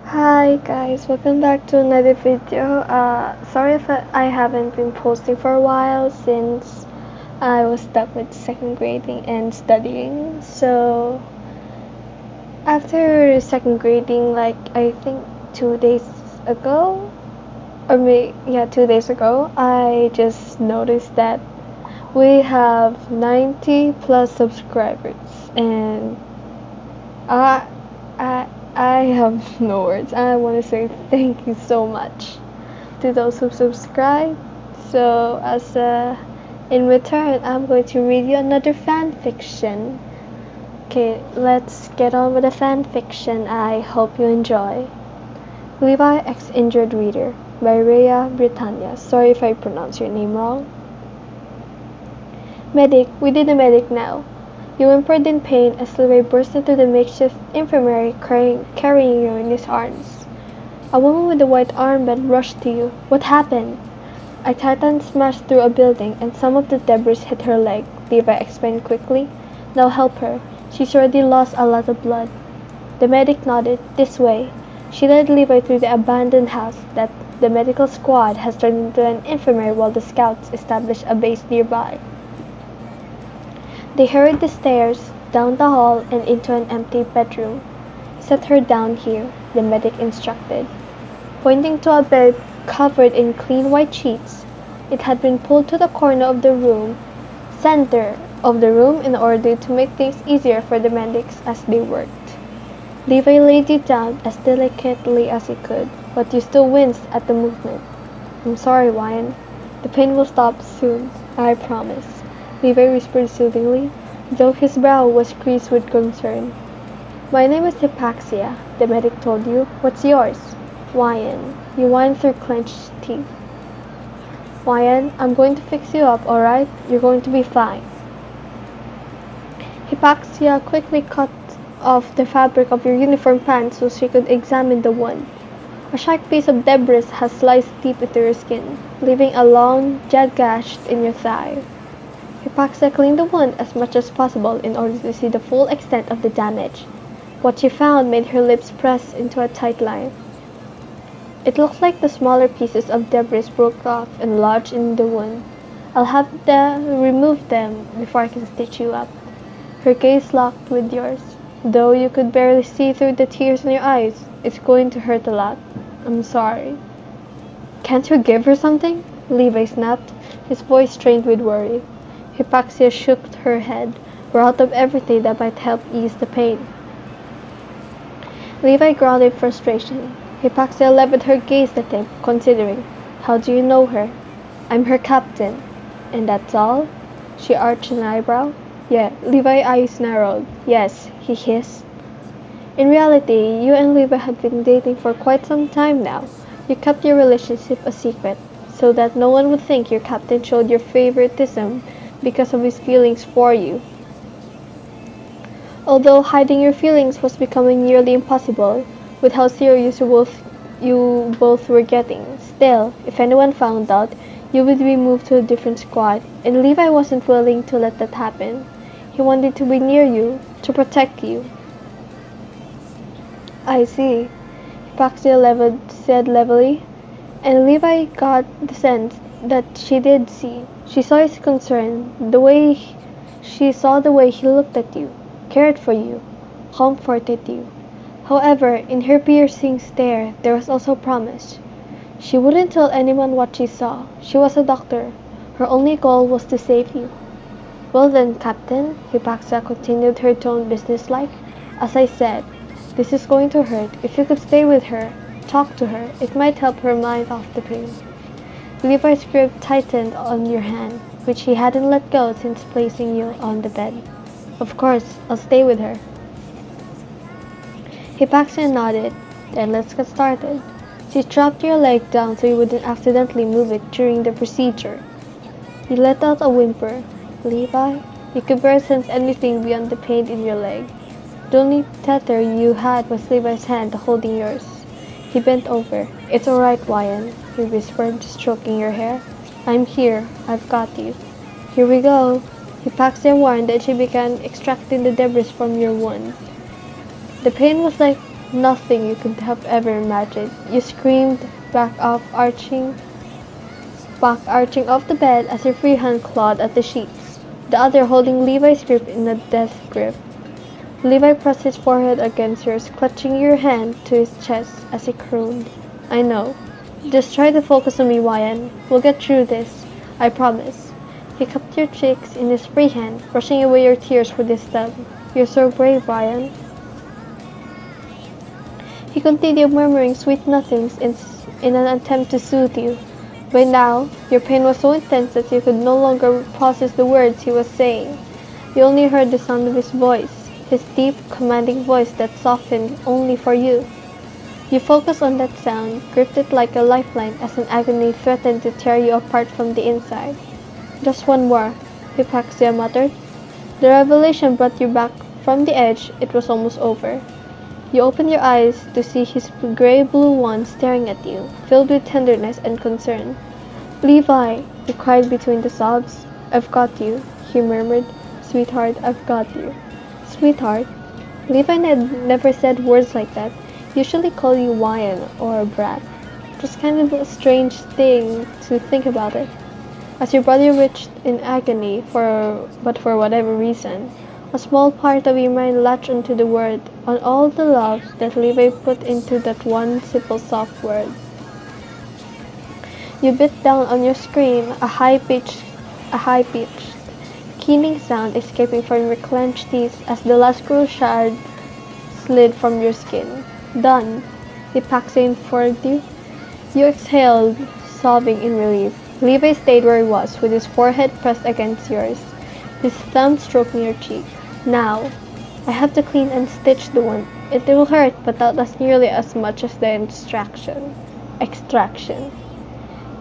Hi guys, welcome back to another video. Sorry if I haven't been posting for a while since I was stuck with second grading and studying. So after second grading, like I think 2 days ago, or maybe yeah, 2 days ago, I just noticed that we have 90 plus subscribers, and I I have no words. I want to say thank you so much to those who subscribe. So in return, I'm going to read you another fan fiction. Okay, let's get on with the fan fiction. I hope you enjoy. Levi Ex-Injured Reader by Rhea Britannia. Sorry if I pronounce your name wrong. Medic, we need a medic now. He whimpered in pain as Levi burst into the makeshift infirmary carrying you in his arms. A woman with a white armband rushed to you. What happened? A titan smashed through a building and some of the debris hit her leg, Levi explained quickly. Now help her. She's already lost a lot of blood. The medic nodded. This way. She led Levi through the abandoned house that the medical squad has turned into an infirmary while the scouts established a base nearby. They hurried the stairs, down the hall, and into an empty bedroom. Set her down here, the medic instructed. Pointing to a bed covered in clean white sheets, it had been pulled to the center of the room in order to make things easier for the medics as they worked. Levi laid you down as delicately as he could, but you still winced at the movement. I'm sorry, Wyan. The pain will stop soon, I promise. Levi whispered soothingly, though his brow was creased with concern. My name is Hypaxia, the medic told you. What's yours? Wyan. You whined through clenched teeth. Wyan, I'm going to fix you up, alright? You're going to be fine. Hypaxia quickly cut off the fabric of your uniform pants so she could examine the wound. A sharp piece of debris has sliced deep into your skin, leaving a long, jagged gash in your thigh. Hypaxia cleaned the wound as much as possible in order to see the full extent of the damage. What she found made her lips press into a tight line. It looked like the smaller pieces of debris broke off and lodged in the wound. I'll have to remove them before I can stitch you up. Her gaze locked with yours. Though you could barely see through the tears in your eyes, it's going to hurt a lot. I'm sorry. Can't you give her something? Levi snapped, his voice strained with worry. Hypaxia shook her head. We're out of everything that might help ease the pain. Levi growled in frustration. Hypaxia leveled her gaze at him, considering. How do you know her? I'm her captain. And that's all? She arched an eyebrow. Yeah, Levi's eyes narrowed. Yes, he hissed. In reality, you and Levi had been dating for quite some time now. You kept your relationship a secret, so that no one would think your captain showed your favoritism because of his feelings for you. Although hiding your feelings was becoming nearly impossible, with how serious you both were getting, still, if anyone found out, you would be moved to a different squad, and Levi wasn't willing to let that happen. He wanted to be near you, to protect you. I see, Hypaxia said levelly, and Levi got the sense that she did see. She saw his concern, she saw the way he looked at you, cared for you, comforted you. However, in her piercing stare, there was also promise. She wouldn't tell anyone what she saw. She was a doctor. Her only goal was to save you. Well then, Captain, Hypaxia continued, her tone businesslike. As I said, this is going to hurt. If you could stay with her, talk to her, it might help her mind off the pain. Levi's grip tightened on your hand, which he hadn't let go since placing you on the bed. Of course, I'll stay with her. Hypaxia nodded. Then let's get started. She dropped your leg down so you wouldn't accidentally move it during the procedure. You let out a whimper. Levi, you could barely sense anything beyond the pain in your leg. The only tether you had was Levi's hand holding yours. He bent over. It's alright, Wyan, he whispered, stroking your hair. I'm here. I've got you. Here we go. Hypaxia warned as she began extracting the debris from your wound. The pain was like Nothing you could have ever imagined. You screamed, back arching off the bed as your free hand clawed at the sheets, the other holding Levi's grip in a death grip. Levi pressed his forehead against yours, clutching your hand to his chest as he crooned. I know. Just try to focus on me, Ryan. We'll get through this. I promise. He cupped your cheeks in his free hand, brushing away your tears with his thumb. You're so brave, Ryan. He continued murmuring sweet nothings in an attempt to soothe you. By now, your pain was so intense that you could no longer process the words he was saying. You only heard the sound of his voice, his deep, commanding voice that softened only for you. You focused on that sound, gripped it like a lifeline as an agony threatened to tear you apart from the inside. Just one more, Hypaxia muttered. The revelation brought you back from the edge. It was almost over. You opened your eyes to see his gray-blue ones staring at you, filled with tenderness and concern. Levi, he cried between the sobs. I've got you, he murmured. Sweetheart, I've got you. Sweetheart? Levi had never said words like that. He usually called you Wyan or a brat. It was kind of a strange thing to think about it. As your body writhed in agony, but for whatever reason, a small part of your mind latched onto the word, on all the love that Levi put into that one simple soft word. You bit down on your scream, a high-pitched, keening sound escaping from your clenched teeth as the last cruel shard slid from your skin. Done, Hypaxia informed you. You exhaled, sobbing in relief. Levi stayed where he was, with his forehead pressed against yours, his thumb stroking your cheek. Now, I have to clean and stitch the wound. It will hurt, but not nearly as much as the extraction.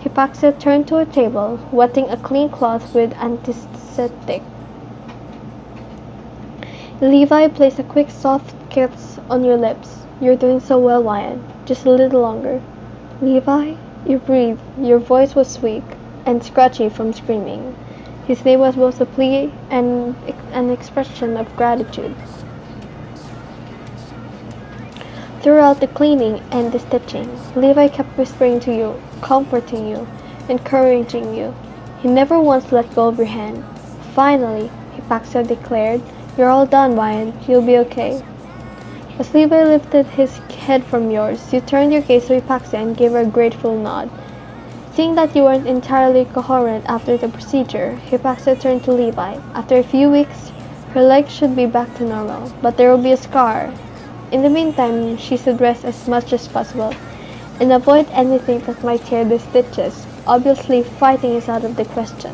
Hypaxia turned to a table, wetting a clean cloth with antiseptic. Levi placed a quick, soft kiss on your lips. You're doing so well, Ryan. Just a little longer. Levi? You breathed. Your voice was weak and scratchy from screaming. His name was both a plea and an expression of gratitude. Throughout the cleaning and the stitching, Levi kept whispering to you, comforting you, encouraging you. He never once let go of your hand. Finally, Hypaxia declared, you're all done, Ryan. You'll be okay. As Levi lifted his head from yours, you turned your gaze to Hypaxia and gave her a grateful nod. Seeing that you weren't entirely coherent after the procedure, Hypaxia turned to Levi. After a few weeks, her legs should be back to normal, but there will be a scar. In the meantime, she should rest as much as possible and avoid anything that might tear the stitches. Obviously, fighting is out of the question.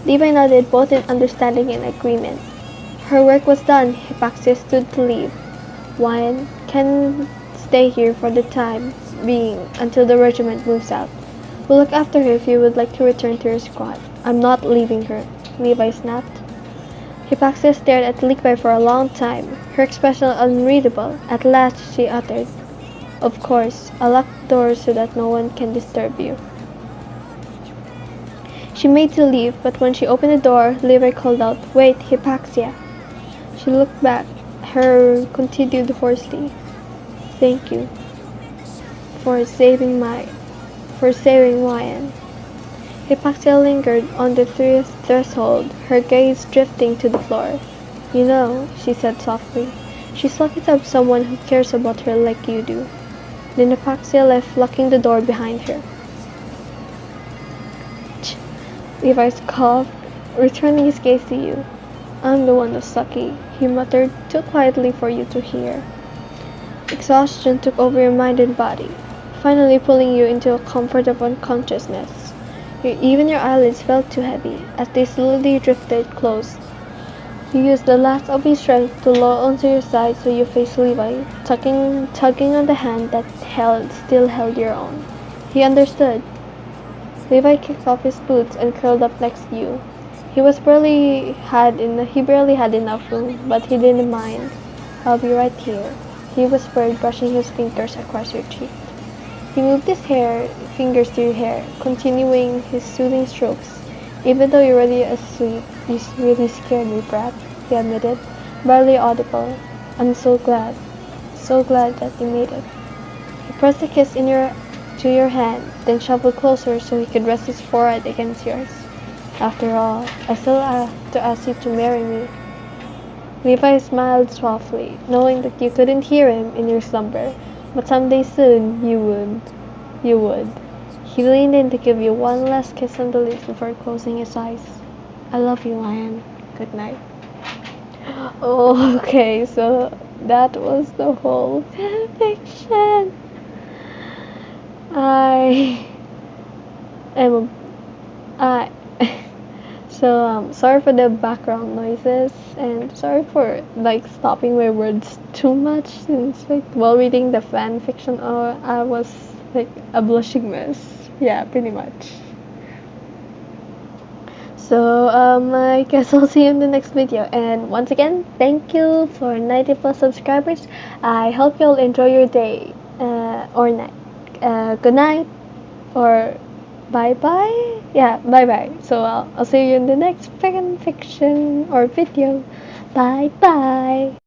Levi nodded, both in understanding and agreement. Her work was done. Hypaxia stood to leave. Wyan can stay here for the time being until the regiment moves out. We'll look after her if you would like to return to your squad. I'm not leaving her, Levi snapped. Hypaxia stared at Levi for a long time, her expression unreadable. At last she uttered, Of course, I'll lock the door so that no one can disturb you. She made to leave, but when she opened the door, Levi called out, Wait, Hypaxia. She looked back. Her continued hoarsely, Thank you for saving Ryan. Hypaxia lingered on the threshold, her gaze drifting to the floor. You know, she said softly, she's lucky to have someone who cares about her like you do. Then Hypaxia left, locking the door behind her. Levi's coughed, returning his gaze to you. I'm the one who's lucky, he muttered, too quietly for you to hear. Exhaustion took over your mind and body, finally pulling you into a comfort of unconsciousness. Even your eyelids felt too heavy as they slowly drifted closed. You used the last of your strength to lower onto your side so you faced Levi, tugging on the hand that still held your own. He understood. Levi kicked off his boots and curled up next to you. He barely had enough room, but he didn't mind. I'll be right here, he whispered, brushing his fingers across your cheek. He moved his fingers to your hair, continuing his soothing strokes. Even though you're already asleep, you really scared me, brat, he admitted, barely audible. I'm so glad that you made it. He pressed a kiss to your hand, then shuffled closer so he could rest his forehead against yours. After all, I still have to ask you to marry me. Levi smiled softly, knowing that you couldn't hear him in your slumber, but someday soon you would. You would. He leaned in to give you one last kiss on the lips before closing his eyes. I love you, Lion. Good night. Oh, okay, so that was the whole fanfiction. I am I sorry for the background noises and sorry for like stopping my words too much since like while reading the fan fiction I was like a blushing mess. Yeah, pretty much. So I guess I'll see you in the next video, and once again thank you for 90 plus subscribers. I hope you'll enjoy your day or night. Good night or bye bye. Yeah, bye bye. So I'll see you in the next fan fiction or video. Bye bye.